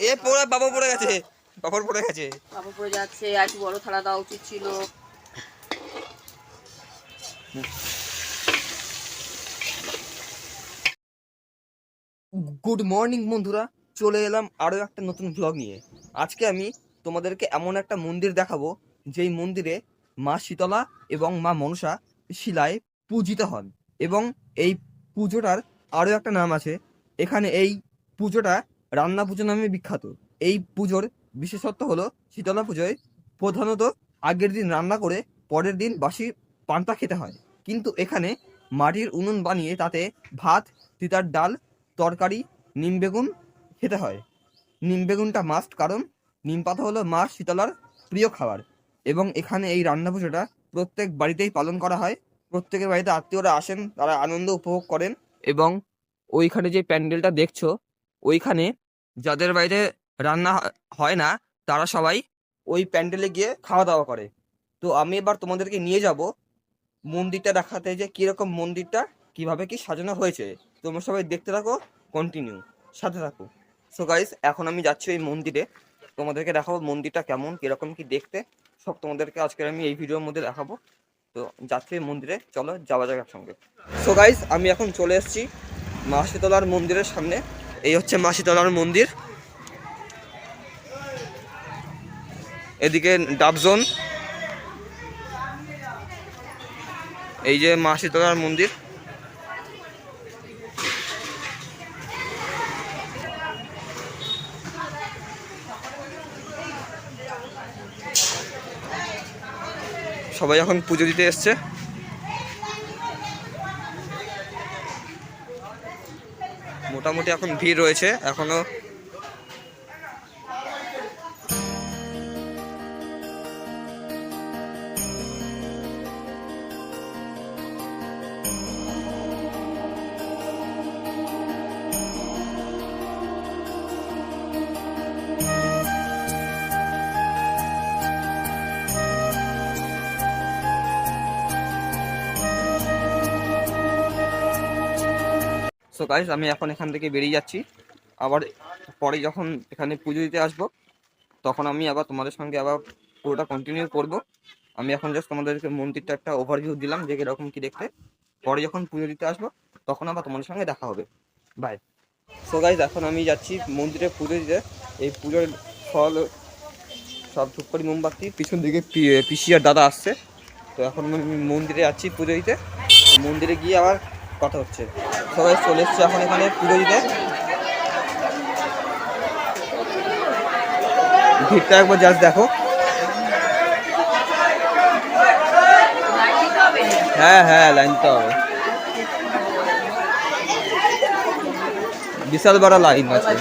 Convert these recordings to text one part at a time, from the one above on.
এ পড়ে বাবা পড়ে গেছে, বাবার পড়ে গেছে, বাবা পড়ে যাচ্ছে। আর একটু বড় থালা দেওয়া উচিত ছিল। গুড মর্নিং বন্ধুরা, চলে এলাম আরো একটা নতুন ব্লগ নিয়ে। আজকে আমি তোমাদেরকে এমন একটা মন্দির দেখাবো যেই মন্দিরে মা শীতলা এবং মা মনসা শিলায় পূজিত হন। এবং এই পুজোটার আরো একটা নাম আছে। এখানে এই পুজোটা রান্না পুজো নামে বিখ্যাত। এই পুজোর বিশেষত্ব হলো শীতলা পুজোয় প্রধানত আগের দিন রান্না করে পরের দিন বাসি পান্তা খেতে হয়, কিন্তু এখানে মাটির উনুন বানিয়ে তাতে ভাত, তিতার ডাল, তরকারি, নিম বেগুন খেতে হয়। নিম বেগুনটা মাস্ট, কারণ নিম পাতা হলো মা শীতলার প্রিয় খাবার। এবং এখানে এই রান্না পুজোটা প্রত্যেক বাড়িতেই পালন করা হয়। প্রত্যেকের বাড়িতে আত্মীয়রা আসেন, তারা আনন্দ উপভোগ করেন। এবং ওইখানে যে প্যান্ডেলটা দেখছো, ওইখানে যাদের বাড়িতে রান্না হয় না তারা সবাই ওই প্যান্ডেলে গিয়ে খাওয়া দাওয়া করে। তো আমি এবার তোমাদেরকে নিয়ে যাব মন্দিরটা দেখাতে, যে কিরকম মন্দিরটা কিভাবে কি সাজানো হয়েছে। তোমরা সবাই দেখতে থাকো, কন্টিনিউ সাথে থাকো। সো গাইস, এখন আমি যাচ্ছি এই মন্দিরে, তোমাদেরকে দেখাবো মন্দিরটা কেমন, কিরকম কি দেখতে, সব তোমাদেরকে আজকে আমি এই ভিডিওর মধ্যে দেখাবো। তো যাচ্ছি এই মন্দিরে, চলো যাওয়া যাক একসঙ্গে। সো গাইস, আমি এখন চলে এসেছি মা শীতলার মন্দিরের সামনে। এই হচ্ছে মা শীতলার মন্দির। এদিকে ডাবজোন, এই যে মা শীতলার মন্দির। সবাই এখন পুজো দিতে এসছে। মোটামুটি এখন ভিড় রয়েছে এখনো। সো গাইস, আমি এখন এখান থেকে বেরিয়ে যাচ্ছি। আবার পরে যখন এখানে পুজো দিতে আসবো, তখন আমি আবার তোমাদের সঙ্গে আবার পুরোটা কন্টিনিউ করব। আমি এখন জাস্ট তোমাদেরকে মন্দিরটা একটা ওভারভিউ দিলাম যে এরকম কি দেখতে। পরে যখন পুজো দিতে আসবো তখন আবার তোমাদের সঙ্গে দেখা হবে। বাই। সো গাইস, এখন আমি যাচ্ছি মন্দিরে পুজো দিতে। এই পুজোর ফল সব ধূপকাঠি মোমবাতি, পিছন দিকে পিসি আর দাদা আসছে। তো এখন আমি মন্দিরে যাচ্ছি পুজো দিতে। তো মন্দিরে গিয়ে আবার কথা হচ্ছে। সবাই চলে এসছে এখন এখানে পুজো দিতে। ভিড়টা একবার জাস্ট দেখো। হ্যাঁ হ্যাঁ, লাইন তো হবে, বিশাল বড় লাইন আছে।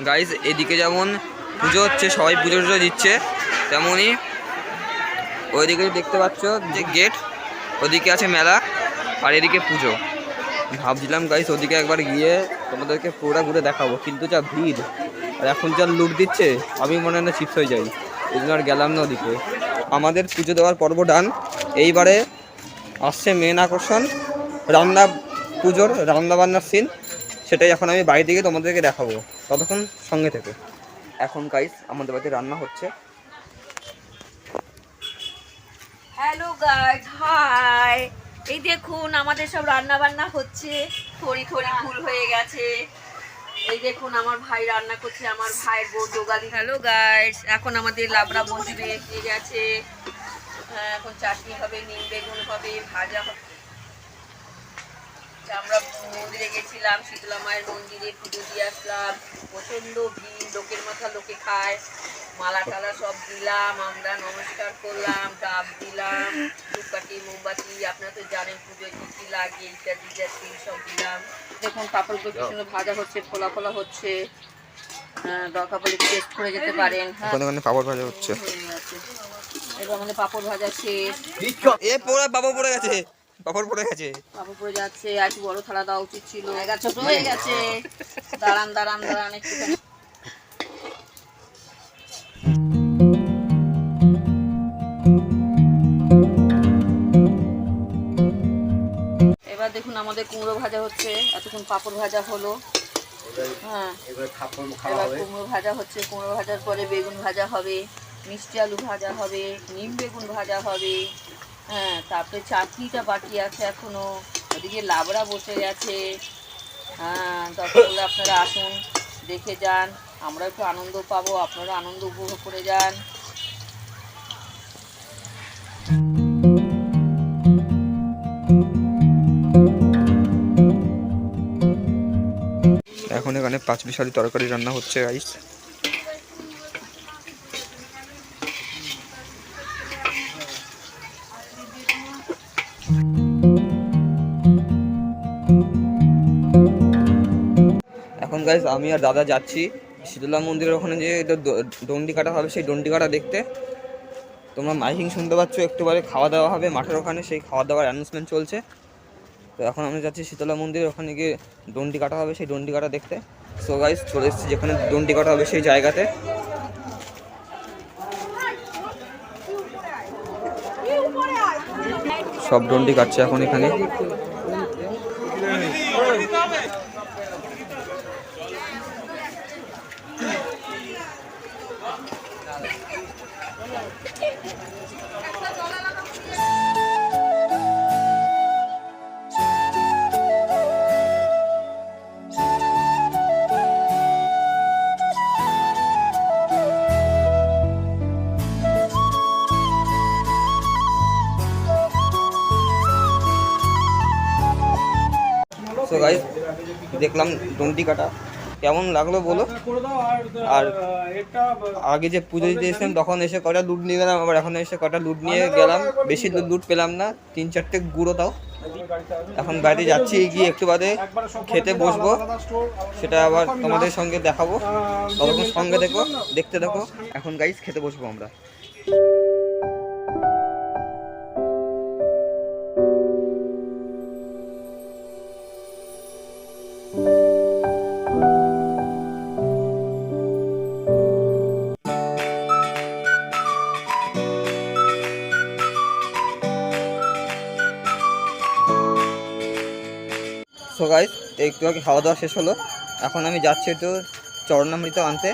গাইজ, এদিকে যেমন পুজো হচ্ছে, সবাই পুজো টুজো দিচ্ছে, তেমনই ওইদিকে দেখতে পাচ্ছ যে গেট, ওদিকে আছে মেলা, আর এদিকে পুজো। ভাবছিলাম গাইজ ওদিকে একবার গিয়ে তোমাদেরকে পুরোটা ঘুরে দেখাবো, কিন্তু যা ভিড় আর এখন যা লুট দিচ্ছে, আমি মনে হয় না চিপস হয়ে যাই, এই জন্য আর গেলাম না ওদিকে। আমাদের পুজো দেওয়ার পর্ব ডান। এইবারে আসছে মেন আকর্ষণ, রান্না, পুজোর রান্না বান্নার সিন। সেটাই এখন আমি বাড়ি থেকে তোমাদেরকে দেখাবো, ততক্ষণ সঙ্গে থেকে। এখন গাইস আমাদের বাড়িতে রান্না হচ্ছে। Hello guys, hi. এই দেখুন আমাদের সব রান্না বান্না হচ্ছে, থরি থরি ফুল হয়ে গেছে। এই দেখুন আমার ভাই রান্না করছে, আমার ভাইয়ের বউ যোগালি। হ্যালো গাইস, এখন আমাদের লাবড়া বসবে, হয়ে গেছে। এখন চাটনি হবে, নিম বেগুন হবে, ভাজা হবে। আমরা মন্দিরে গেছিলাম, শীতলা মায়ের মন্দিরে পুজো দিয়ে আসলাম। প্রচন্ড ভিড়, লোকের মাথা লোকে খায়। মালা টালা সব দিলাম, আমরা নমস্কার করলাম, ডাব দিলাম, ধূপকাঠি মোমবাতি, আপনারা তো জানেন পুজোয় কি কি লাগে, ইত্যাদি ইত্যাদি সব দিলাম। দেখুন পাপড়গুলো কি সুন্দর ভাজা হচ্ছে, ফোলা ফোলা হচ্ছে। দরকার পড়লে টেস্ট করে যেতে পারেন। পাপড় ভাজা হচ্ছে। এবার আমাদের পাপড় ভাজা শেষ। এ পড়ে বাবা পড়ে গেছে, পাপড় পড়ে গেছে। পাপড় পড়ে যাচ্ছে, আর একটু বড় থালা দেওয়া উচিত ছিল, জায়গা ছোট হয়ে গেছে। দাঁড়ান দাঁড়ান দাঁড়ান একটুখানি। এবার দেখুন আমাদের কুমড়ো ভাজা হচ্ছে, এতক্ষণ পাপড় ভাজা হলো। হ্যাঁ, এবার কুমড়ো ভাজা হচ্ছে, কুমড়ো ভাজার পরে বেগুন ভাজা হবে, মিষ্টি আলু ভাজা হবে, নিম বেগুন ভাজা হবে। হ্যাঁ, তারপরে চাটনিটা বাকি আছে এখনো, ওদিকে লাবড়া বসে গেছে। হ্যাঁ, দরকার হলে আপনারা আসুন, দেখে যান, আমরা একটু আনন্দ পাবো, আপনারা আনন্দ উপভোগ করে যান। এখন এখানে পাঁচ মিশালি তরকারি রান্না হচ্ছে গাইস। এখন গাইস আমি আর দাদা যাচ্ছি শীতলা মন্দিরের ওখানে, যে দণ্ডি কাটা হবে সেই দণ্ডি কাটা দেখতে। তোমরা মাইকিং শুনতে পাচ্ছ, একটু পরে খাওয়া দাওয়া হবে মাঠের ওখানে, সেই খাওয়া দাওয়ার অ্যানাউন্সমেন্ট চলছে। তো এখন আমরা যাচ্ছি শীতলা মন্দিরের ওখানে গিয়ে দণ্ডি কাটা হবে সেই দণ্ডি কাটা দেখতে। সো গাইস চলে এসেছি যেখানে দণ্ডি কাটা হবে সেই জায়গাতে। সব দণ্ডি কাটছে এখন এখানে। সো গাইস দেখলাম দণ্ডি কাটা, কেমন লাগলো বলো। আর আগে যে পুজো দিতে এসেছিলাম তখন এসে কটা লুট নিয়ে গেলাম, আবার এখন এসে কটা লুট নিয়ে গেলাম, বেশি লুট পেলাম না, 3-4টে গুঁড়ো তাও। এখন বাড়িতে যাচ্ছি, গিয়ে একটু বাদে খেতে বসবো, সেটা আবার তোমাদের সঙ্গে দেখাবো, ততক্ষণ সঙ্গে দেখতে দেখো। এখন গাইস খেতে বসবো আমরা। সো গাইস একটু আগে খাওয়া দাওয়া শেষ হলো, এখন আমি যাচ্ছি একটু চরণামৃত আনতে,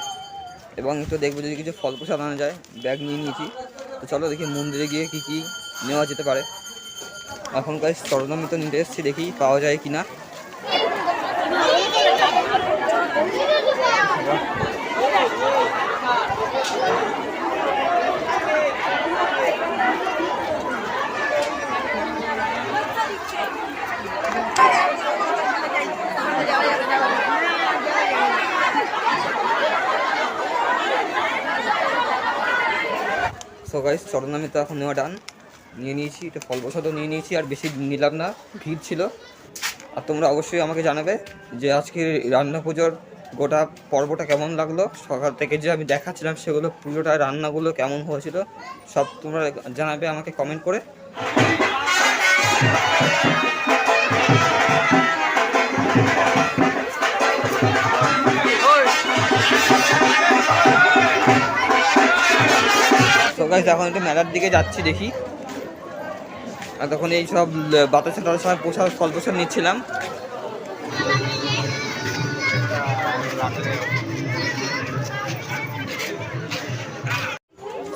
এবং একটু দেখবো যদি কিছু ফল প্রসাদ আনা যায়। ব্যাগ নিয়ে নিয়েছি, তো চলো দেখি মন্দিরে গিয়ে কী কী নেওয়া যেতে পারে। এখন গাইস চরণামৃত নিতে এসেছি, দেখি পাওয়া যায় কি না। সো গাইস চরণামৃত এখন নেওয়া ডান, নিয়ে নিয়েছি, এটা ফল প্রসাদও নিয়ে নিয়েছি, আর বেশি নিলাম না, ভিড় ছিল। আর তোমরা অবশ্যই আমাকে জানাবে যে আজকে রান্না পুজোর গোটা পর্বটা কেমন লাগলো। সকাল থেকে যে আমি দেখাচ্ছিলাম সেগুলো পুজোটা রান্নাগুলো কেমন হয়েছিল সব তোমরা জানাবে আমাকে কমেন্ট করে। তো গাইস এখন একটু মেলার দিকে যাচ্ছি, দেখি। আর তখন এই সব বাতাসা টাতাসা প্রসাদ ফল প্রসাদ নিচ্ছিলাম।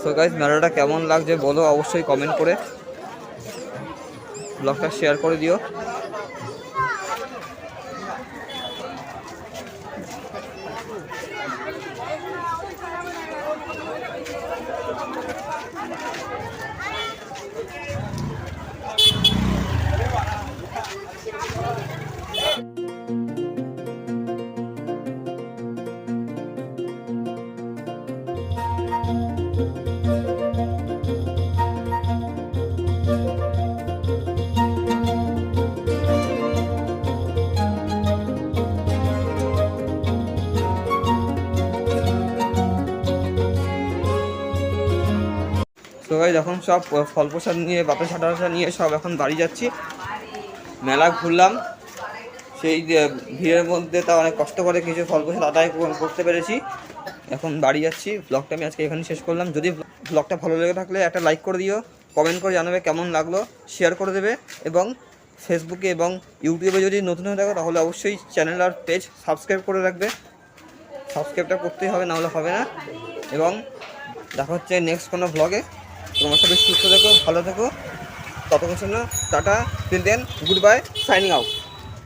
সো গাইস মেলাটা কেমন লাগছে বলো অবশ্যই কমেন্ট করে, ব্লগটা শেয়ার করে দিও। তো গাইস এখন সব ফল প্রসাদ নিয়ে বাতাসা টাতাসা নিয়ে সব এখন বাড়ি যাচ্ছি। মেলা ঘুরলাম, সেই ভিড়ের মধ্যে তা অনেক কষ্ট করে কিছু ফল প্রসাদ আদায় করতে পেরেছি। এখন বাড়ি যাচ্ছি। ব্লগটা আমি আজকে এখানে শেষ করলাম। যদি ব্লগটা ভালো লেগে থাকলে একটা লাইক করে দিও, কমেন্ট করে জানাবে কেমন লাগলো, শেয়ার করে দেবে এবং ফেসবুকে এবং ইউটিউবে যদি নতুন হয়ে থাকো তাহলে অবশ্যই চ্যানেল আর পেজ সাবস্ক্রাইব করে রাখবে। সাবস্ক্রাইবটা করতেই হবে, নাহলে হবে না। এবং দেখা হচ্ছে নেক্সট কোনো ব্লগে। তোমার সবাই সুস্থ থেকো, ভালো থেকো, ততক্ষণ জন্য tata, till then goodbye, signing out.